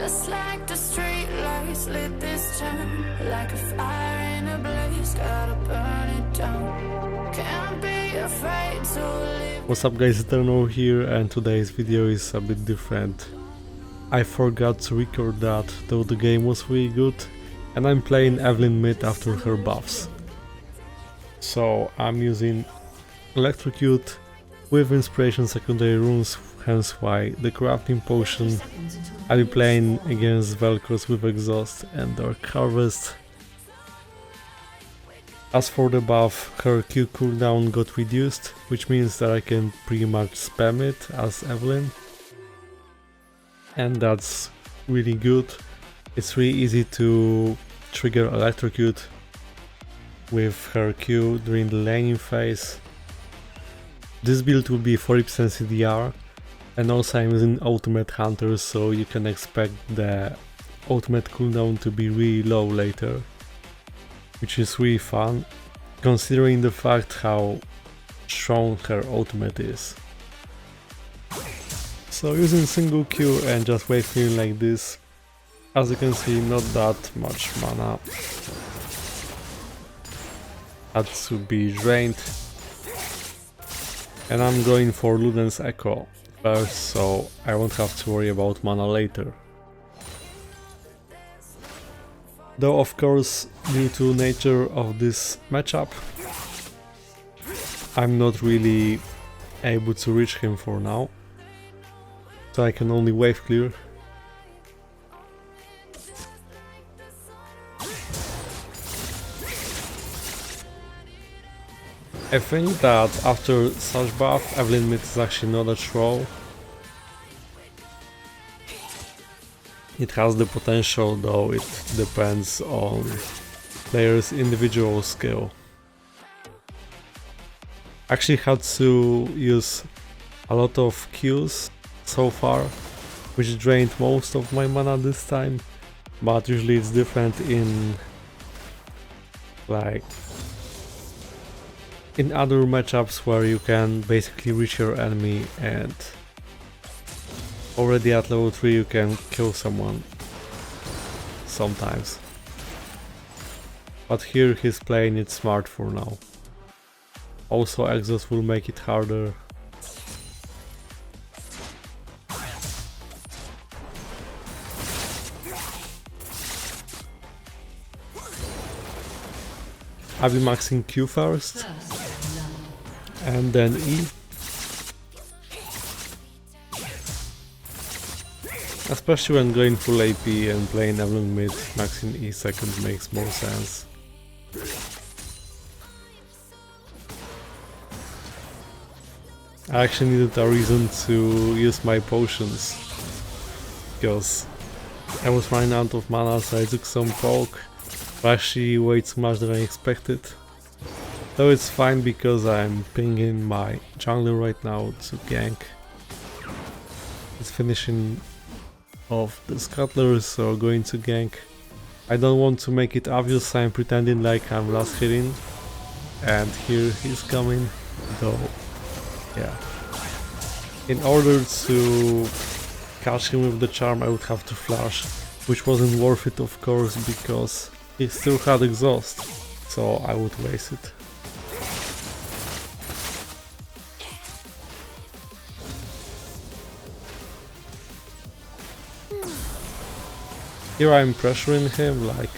Just like the street lights lit this town, like a fire in a blaze, gotta burn it down. Can't be afraid to leave. What's up guys, Eternal here, and today's video is a bit different. I forgot to record that, though the game was really good, and I'm playing Evelynn mid after her buffs. So I'm using Electrocute with Inspiration secondary runes, hence why the crafting potion. I'll be playing against Velcros with Exhaust and Dark Harvest. As for the buff, her Q cooldown got reduced, which means that I can pretty much spam it as Evelynn. And that's really good. It's really easy to trigger Electrocute with her Q during the laning phase. This build will be 40% CDR, and also I'm using Ultimate Hunter, so you can expect the ultimate cooldown to be really low later, which is really fun, considering the fact how strong her ultimate is. So using single Q and just wave clearing like this, as you can see, not that much mana. Had to be drained. And I'm going for Luden's Echo first, so I won't have to worry about mana later. Though of course, due to nature of this matchup, I'm not really able to reach him for now, so I can only wave clear. I think that after such buff, Evelynn mid is actually not a troll. It has the potential, though it depends on players' individual skill. Actually had to use a lot of Qs so far, which drained most of my mana this time, but usually it's different in in other matchups where you can basically reach your enemy and already at level 3 you can kill someone sometimes. But here he's playing it smart for now. Also Exhaust will make it harder. I'll be maxing Q first, and then E. Especially when going full AP and playing Evelynn mid, maxing E second makes more sense. I actually needed a reason to use my potions, because I was running out of mana, so I took some poke. Actually way too much than I expected. Though it's fine because I'm pinging my jungler right now to gank. It's finishing off the scuttler, so going to gank. I don't want to make it obvious, so I'm pretending like I'm last hitting. And here he's coming, though, yeah. In order to catch him with the charm I would have to flash, which wasn't worth it of course because he still had Exhaust, so I would waste it. Here I'm pressuring him, like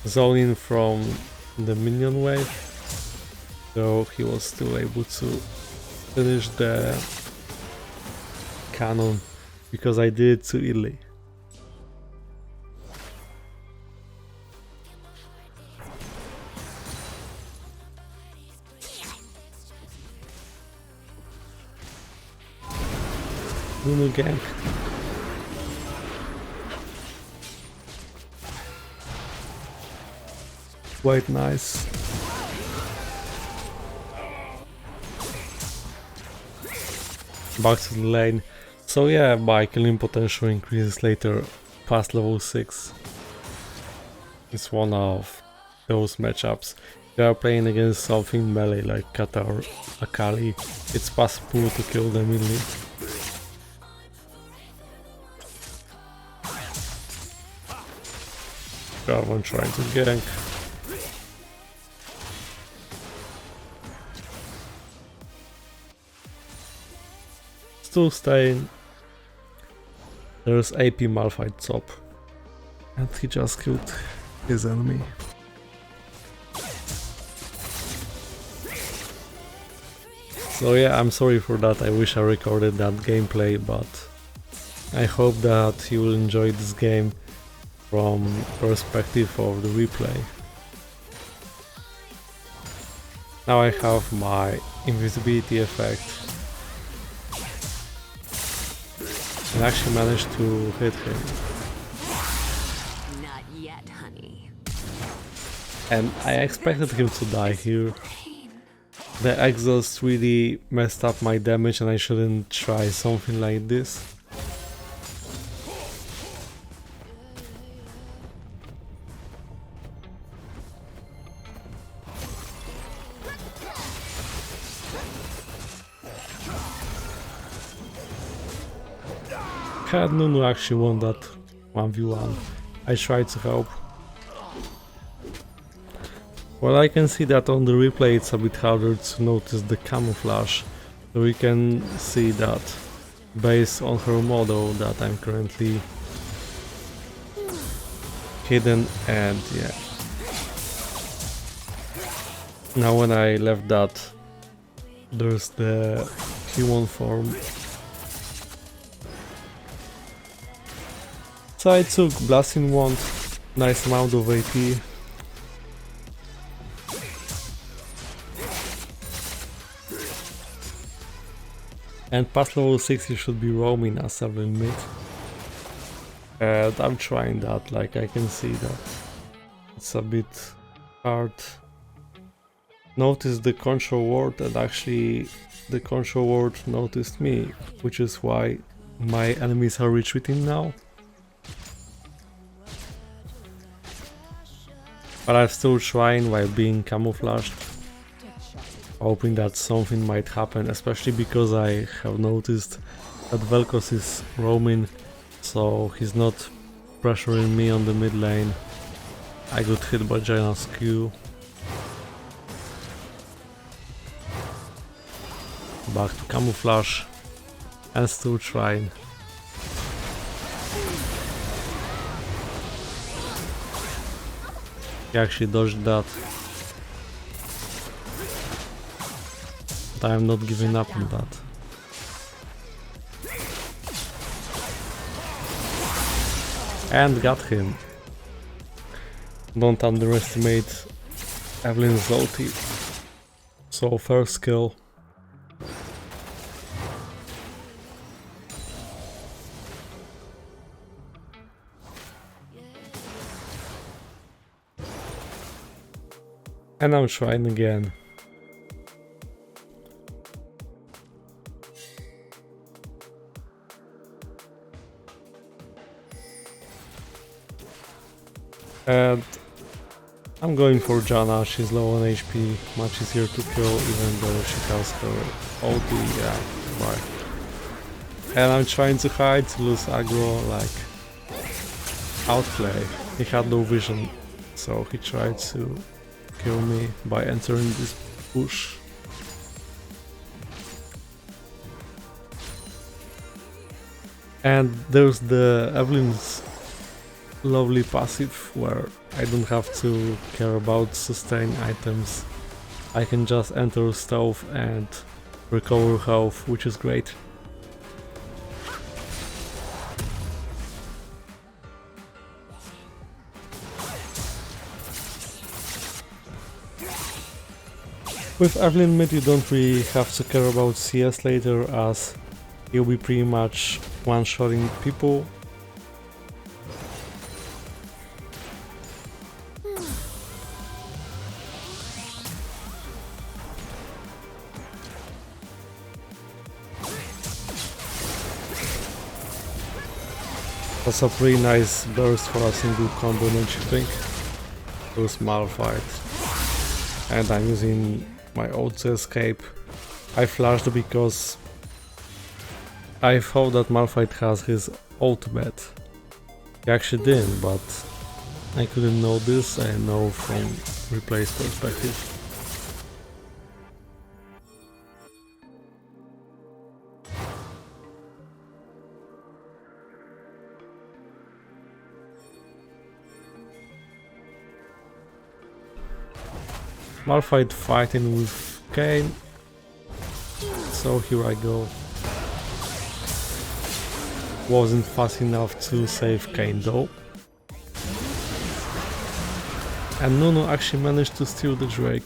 zoning from the minion wave, so he was still able to finish the cannon because I did it too early. Lulu gank. Quite nice. Back to the lane. So yeah, my killing potential increases later past level 6. It's one of those matchups. You are playing against something melee like Katar or Akali. It's possible to kill them easily. Someone trying to gank. Still staying. There's AP Malphite top. And he just killed his enemy. So yeah, I'm sorry for that. I wish I recorded that gameplay, but I hope that you will enjoy this game from perspective of the replay. Now I have my invisibility effect and actually managed to hit him. Not yet, honey. And I expected him to die here. The exhaust really messed up my damage and I shouldn't try something like this. Had Nunu actually won that 1v1. I tried to help. Well, I can see that on the replay it's a bit harder to notice the camouflage. So we can see that based on her model that I'm currently hidden, and yeah. Now when I left that, there's the human form. So I took Blasting Wand, nice amount of AP. And past level 6 you should be roaming as Evelynn mid. And I'm trying that, like I can see that it's a bit hard. Notice the control ward, and actually the control ward noticed me, which is why my enemies are retreating now. But I'm still trying while being camouflaged, hoping that something might happen, especially because I have noticed that Vel'Koz is roaming, so he's not pressuring me on the mid lane. I got hit by Jaina's Q. Back to camouflage and still trying. He actually dodged that. But I'm not giving up on that. And got him. Don't underestimate Evelynn's ulti. So first kill. And I'm trying again. And I'm going for Janna, she's low on HP, much easier to kill even though she has her ulti, yeah, right. And I'm trying to hide to lose aggro, like outplay. He had no vision, so he tried to kill me by entering this bush. And there's the Evelynn's lovely passive where I don't have to care about sustain items. I can just enter stealth and recover health, which is great. With Evelynn mid you don't really have to care about CS later, as you'll be pretty much one-shotting people. That's a pretty nice burst for a single combo, don't you think? Those Malphite. And I'm using my ult to escape. I flashed because I thought that Malphite has his ultimate. He actually didn't, but I couldn't know this, I know from replay's perspective. Malphite fighting with Kayn, so here I go. Wasn't fast enough to save Kayn though. And Nunu actually managed to steal the Drake.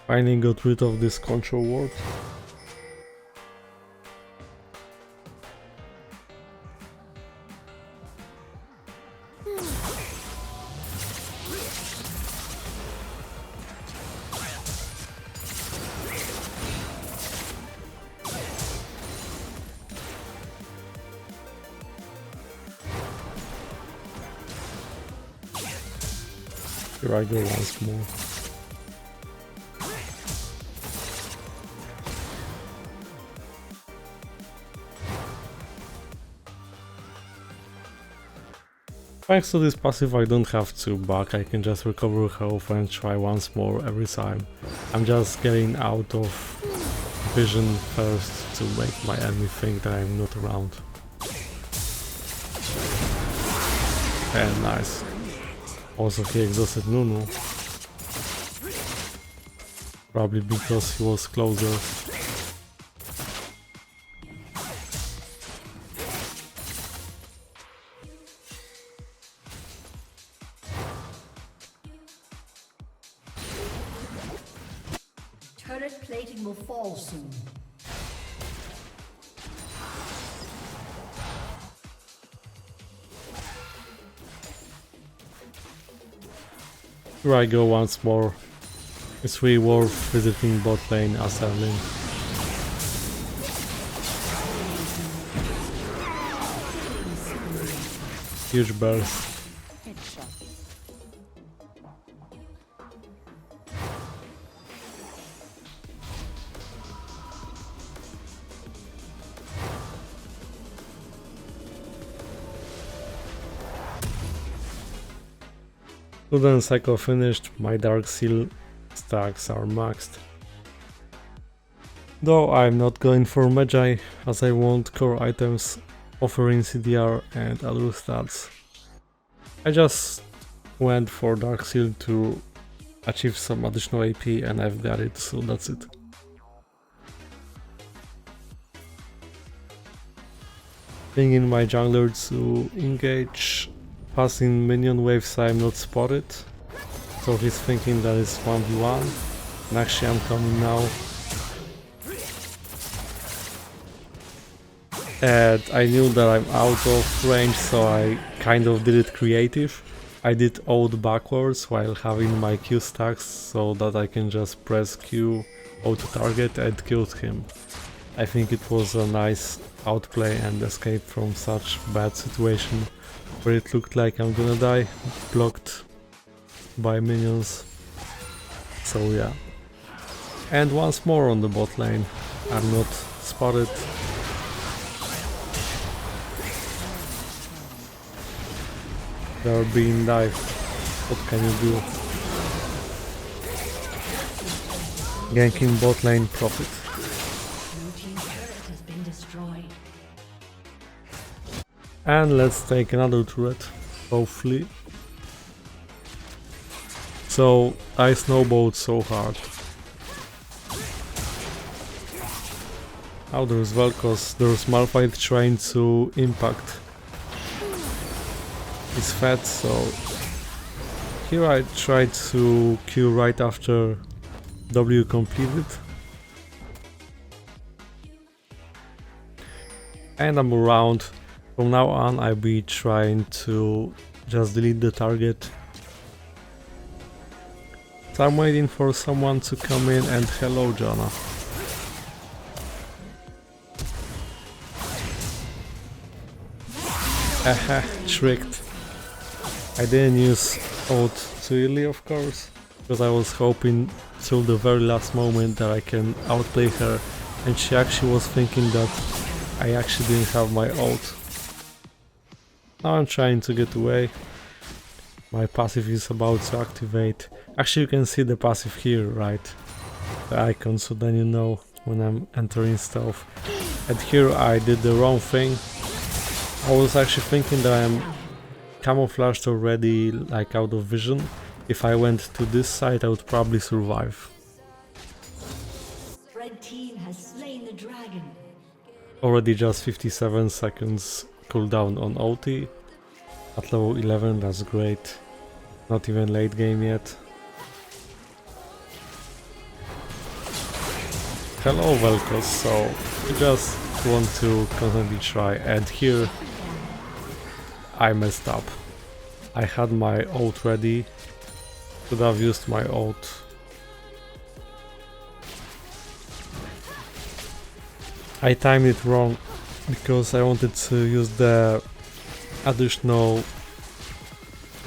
Finally got rid of this control ward. Here I go once more. Thanks to this passive I don't have to back, I can just recover health and try once more every time. I'm just getting out of vision first to make my enemy think that I'm not around. And nice. Also he exhausted Nunu. Probably because he was closer. Turret plating will fall soon. Here I go once more. It's really worth visiting bot lane as Evelynn. Huge burst. Student cycle finished, my Dark Seal stacks are maxed. Though I'm not going for Magi, as I want core items offering CDR and other stats. I just went for Dark Seal to achieve some additional AP and I've got it, so that's it. Bringing my jungler to engage. Passing minion waves I'm not spotted, so he's thinking that it's 1v1, and actually I'm coming now. And I knew that I'm out of range, so I kind of did it creative. I did ult backwards while having my Q stacks, so that I can just press Q, auto target and killed him. I think it was a nice outplay and escape from such bad situation where it looked like I'm gonna die, blocked by minions. So yeah. And once more on the bot lane, I'm not spotted. They're being dived. What can you do? Ganking bot lane, profit. And let's take another turret, hopefully. So I snowballed so hard. Oh, there's Vel'Koz, there's Malphite trying to impact. He's fat, so here I tried to Q right after W completed. And I'm around. From now on I'll be trying to just delete the target. So I'm waiting for someone to come in and hello Jana. Aha, tricked. I didn't use ult too early, of course, because I was hoping till the very last moment that I can outplay her, and she actually was thinking that I actually didn't have my ult. Now I'm trying to get away. My passive is about to activate. Actually, you can see the passive here, right? The icon, so then you know when I'm entering stealth. And here I did the wrong thing. I was actually thinking that I'm camouflaged already, like out of vision. If I went to this side, I would probably survive. Red team has slain the dragon. Already just 57 seconds cooldown on OT. At level 11, that's great. Not even late game yet. Hello Velkos, so you just want to constantly try, and here I messed up. I had my ult ready, could have used my ult. I timed it wrong because I wanted to use the additional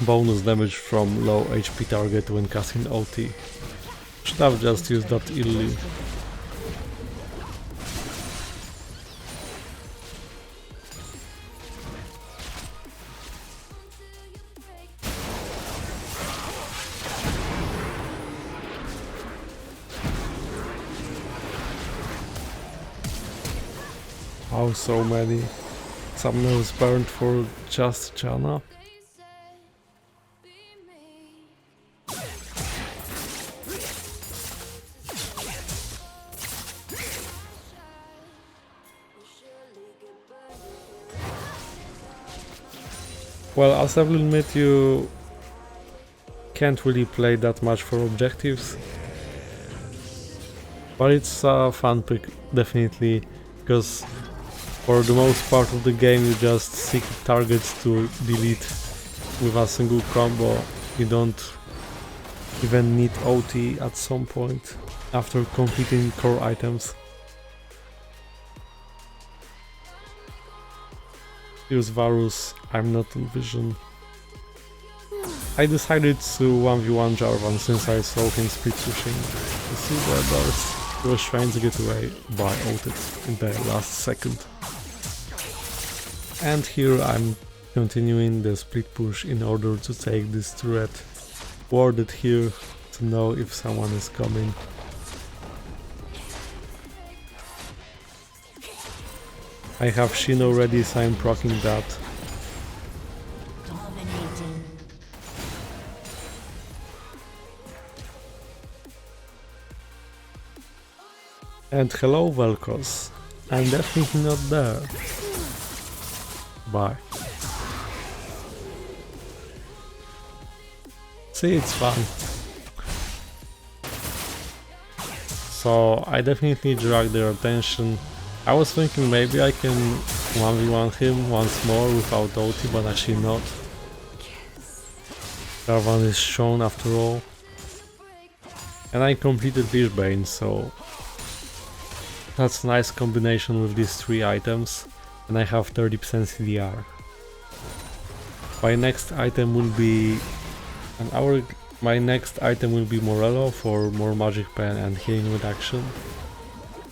bonus damage from low HP target when casting OT. Should have just used that early. Oh, so many. Some nose burned for just Jana. Well, as I will admit, you can't really play that much for objectives, but it's a fun pick, definitely, because for the most part of the game you just seek targets to delete with a single combo. You don't even need OT at some point after completing core items. Use Varus, I'm not on vision. I decided to 1v1 Jarvan since I saw him split pushing. You see the burst? He was trying to get away, but I ulted in the last second. And here I'm continuing the split push in order to take this turret. Warded here to know if someone is coming. I have Shin already, so I'm proccing that. Dominating. And hello Velkos, I'm definitely not there. Bye. See, it's fun. So I definitely dragged their attention. I was thinking maybe I can 1v1 him once more without OT, but actually not. Jarvan is shown after all. And I completed Fishbane, so that's a nice combination with these three items. And I have 30% CDR. My next item will be my next item will be Morello for more magic pen and healing reduction.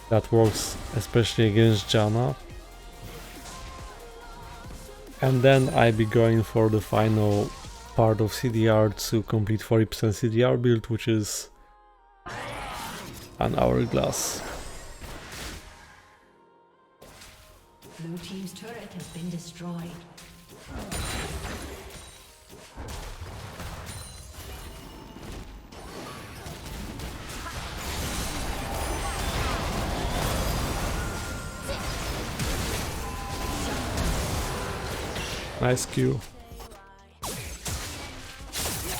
That works especially against Janna. And then I'll be going for the final part of CDR to complete 40% CDR build, which is an hourglass. Blue team's turret has been destroyed. Nice Q.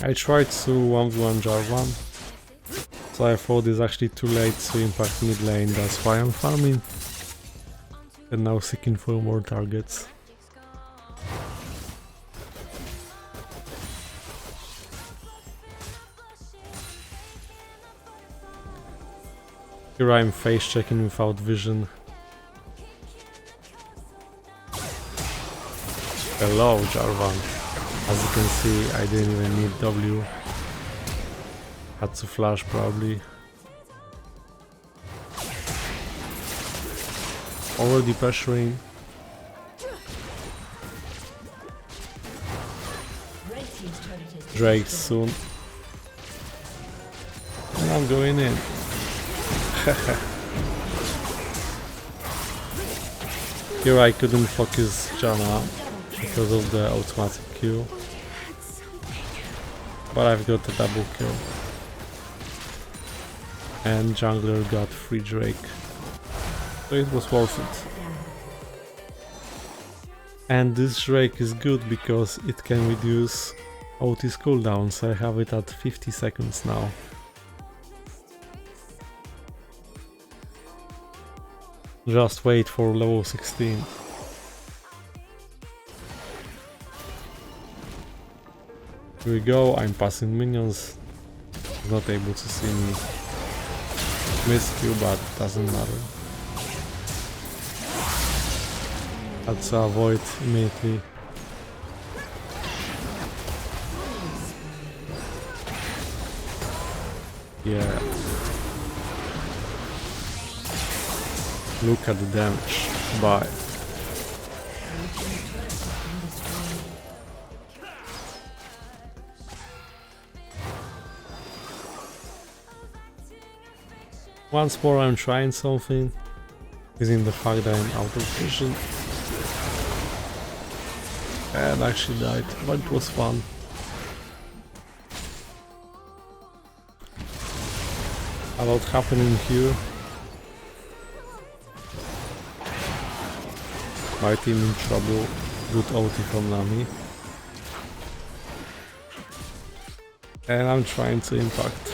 I tried to 1v1 Jarvan, so I thought it's actually too late to impact mid lane, that's why I'm farming. And now seeking for more targets. Here I'm face checking without vision. Hello, Jarvan. As you can see, I didn't even need W. Had to flash probably. Already pressuring. Drake soon. And I'm going in. Here I couldn't focus Janna because of the automatic Q. But I've got a double kill. And jungler got free Drake. So it was worth it. And this Drake is good because it can reduce OT's cooldowns. I have it at 50 seconds now. Just wait for level 16. Here we go, I'm passing minions. Not able to see me. Missed you, but doesn't matter. Had to avoid immediately. Yeah. Look at the damage. Bye. Once more I'm trying something, using the fact that I'm out of vision. And actually died, but it was fun. A lot happening here. My team in trouble, good ulti from Nami. And I'm trying to impact.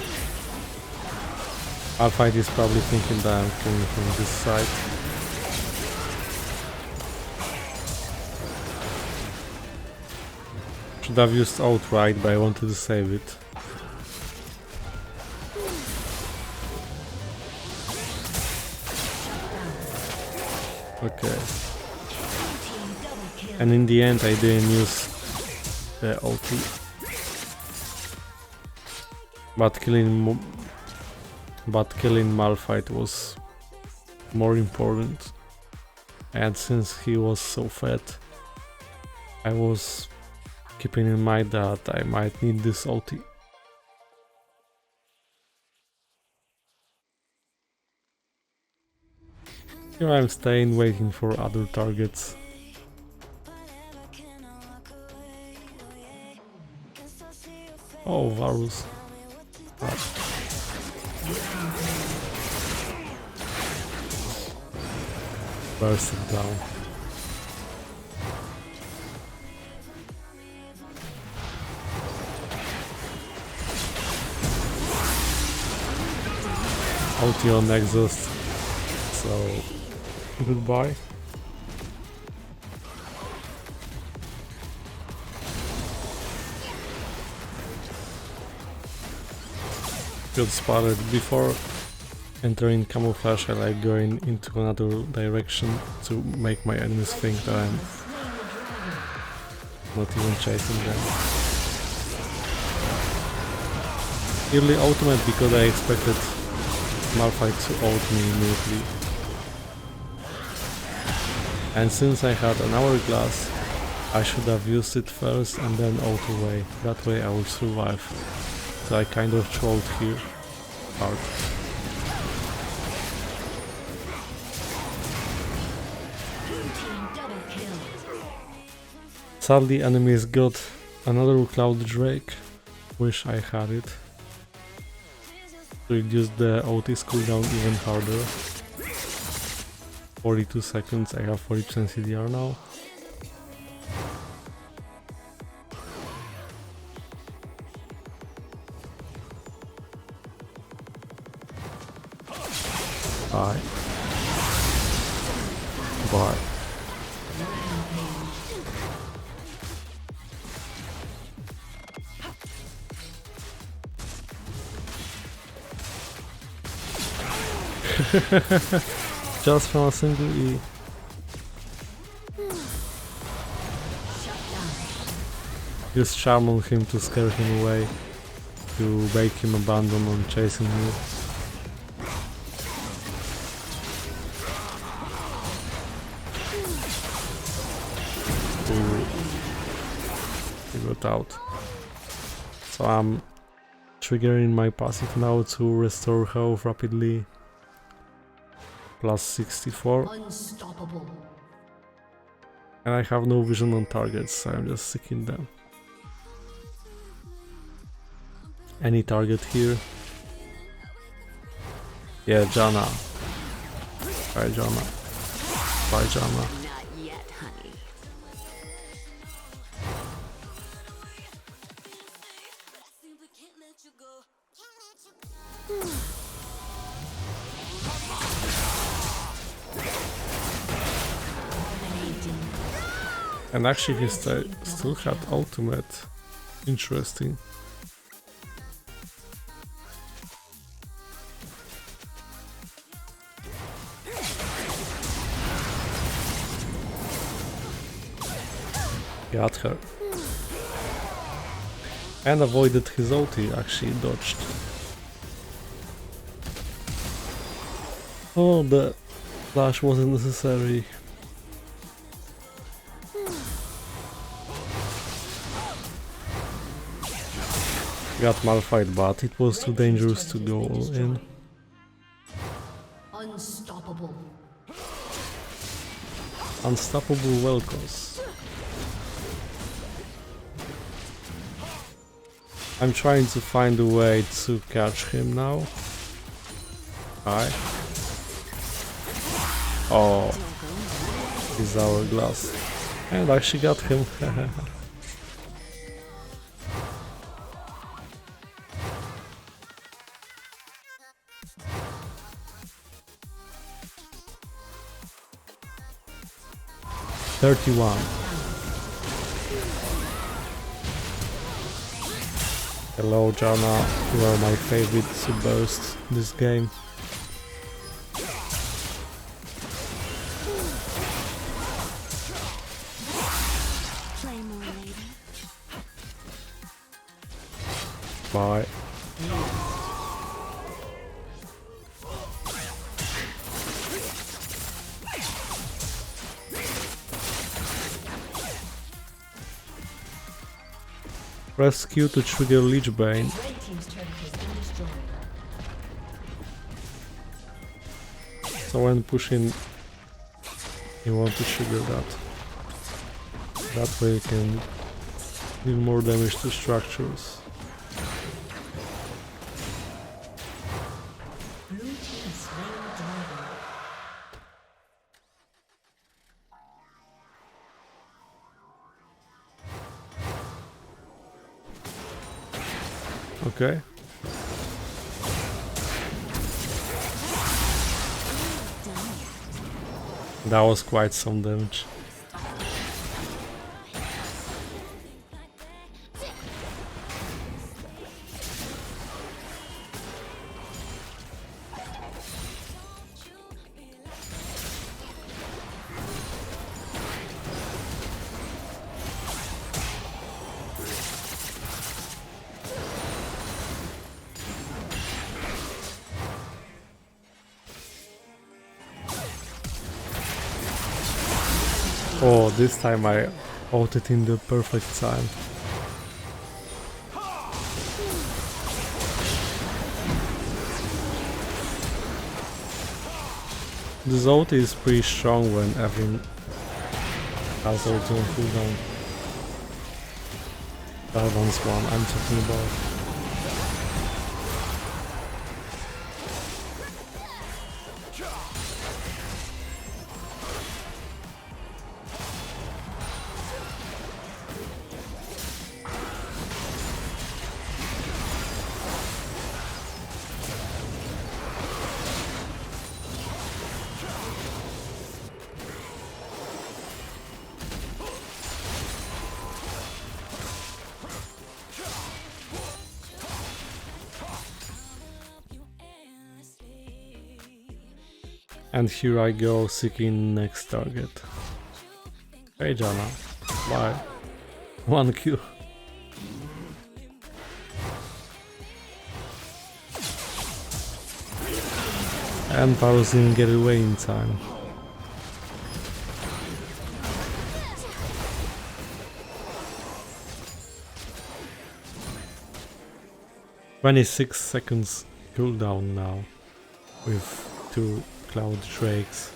Alpha is probably thinking that I'm coming from this side. Should have used outright, but I wanted to save it. Okay. And in the end I didn't use the ulti. But killing Malphite was more important. And since he was so fat, I was keeping in mind that I might need this ulti. Here I'm staying, waiting for other targets. Oh, Varus. Burst it down. Ulti on exhaust. So goodbye. Got spotted before entering camouflage. I like going into another direction to make my enemies think that I'm not even chasing them. Early ultimate because I expected Malphite to ult me immediately. And since I had an hourglass, I should have used it first and then ult away. That way I will survive. So I kind of trolled here hard. Sadly, enemies got another Cloud Drake. Wish I had it. To reduce the OT's cooldown even harder. 42 seconds, I have 40% CDR now. Bye. Bye. Just from a single E. Use charm on him to scare him away, to make him abandon on chasing you. Ooh. He got out. So I'm triggering my passive now to restore health rapidly. Plus 64. Unstoppable. And I have no vision on targets, so I'm just seeking them. Any target here? Yeah, Janna. Bye, Janna. Bye, Janna. Not yet, honey. And actually he still had ultimate. Interesting. Got her. And avoided his ulti, actually dodged. Oh, the flash wasn't necessary. Got Malphite, but it was too dangerous to go all in. Unstoppable. Unstoppable Vel'Koz. I'm trying to find a way to catch him now. Hi. Oh, he's hourglass. And I actually got him. 31. Hello Janna, you are my favorite to burst this game. Bye. Press Q to trigger Lich Bane. Red team's turret has been destroyed. So when pushing, you want to trigger that. That way you can deal more damage to structures. Blue team slain the dragon. Okay. That was quite some damage. Oh, this time I ulted in the perfect time. This ult is pretty strong when Evelynn has ulti on cooldown. That one's one I'm talking about. And here I go seeking next target. Hey Janna, bye. 1 Q. And Varus didn't get away in time. "26 seconds cooldown now with 2 Cloud Drakes."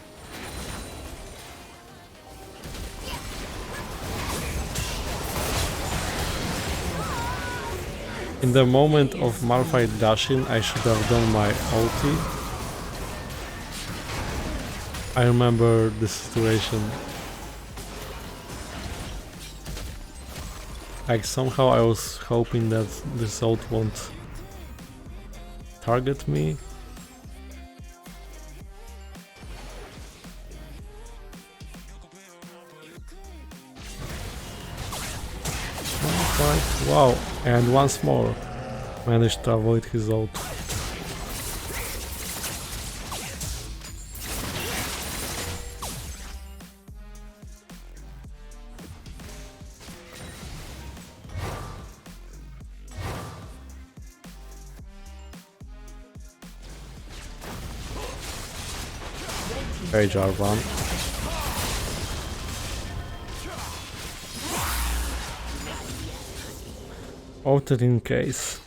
In the moment of Malphite dashing, I should have done my ulti. I remember the situation. Like somehow I was hoping that this ult won't target me. Wow, and once more managed to avoid his ult. Hey Jarvan. Outed in case.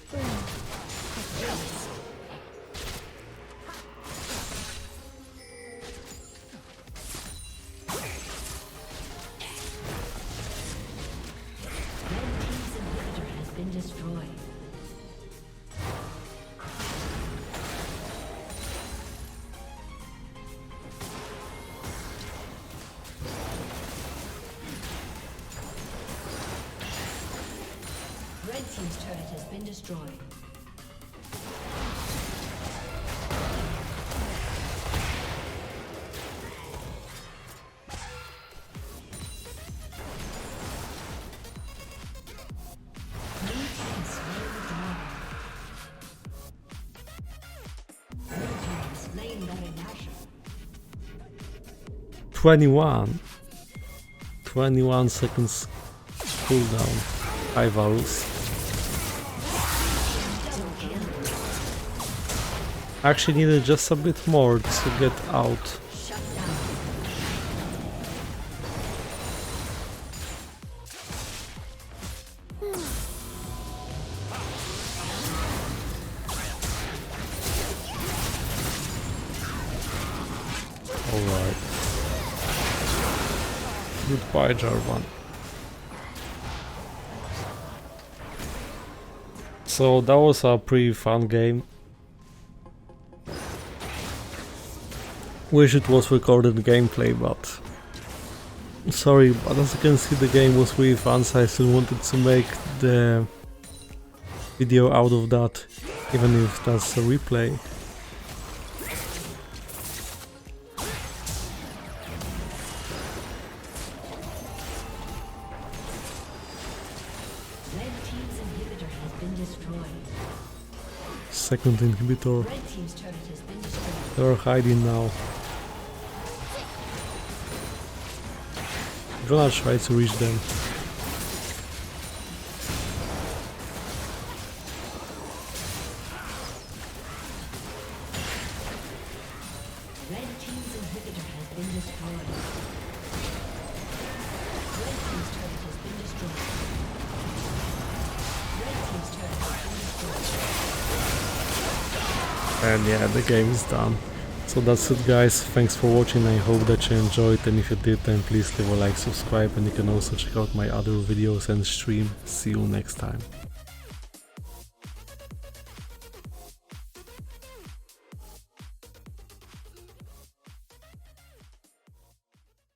Red team's turret has been destroyed. Blue team slain the dragon. Blue team slain Baron Nashor. 21 seconds cooldown. Hi Varus. Actually needed just a bit more to get out. Alright. Goodbye, Jarvan. So that was a pretty fun game. Wish it was recorded gameplay, but sorry, but as you can see the game was really fun, so I still wanted to make the video out of that, even if that's a replay. Red team's inhibitor has been destroyed. Second inhibitor. Red team's turret has been destroyed. They're hiding now. I'm gonna try to reach them. Red team's inhibitor has been destroyed. Red team's turret has been destroyed. Red team's turret has been destroyed. And yeah, the game is done. So that's it guys, thanks for watching, I hope that you enjoyed, and if you did then please leave a like, subscribe, and you can also check out my other videos and stream. See you next time.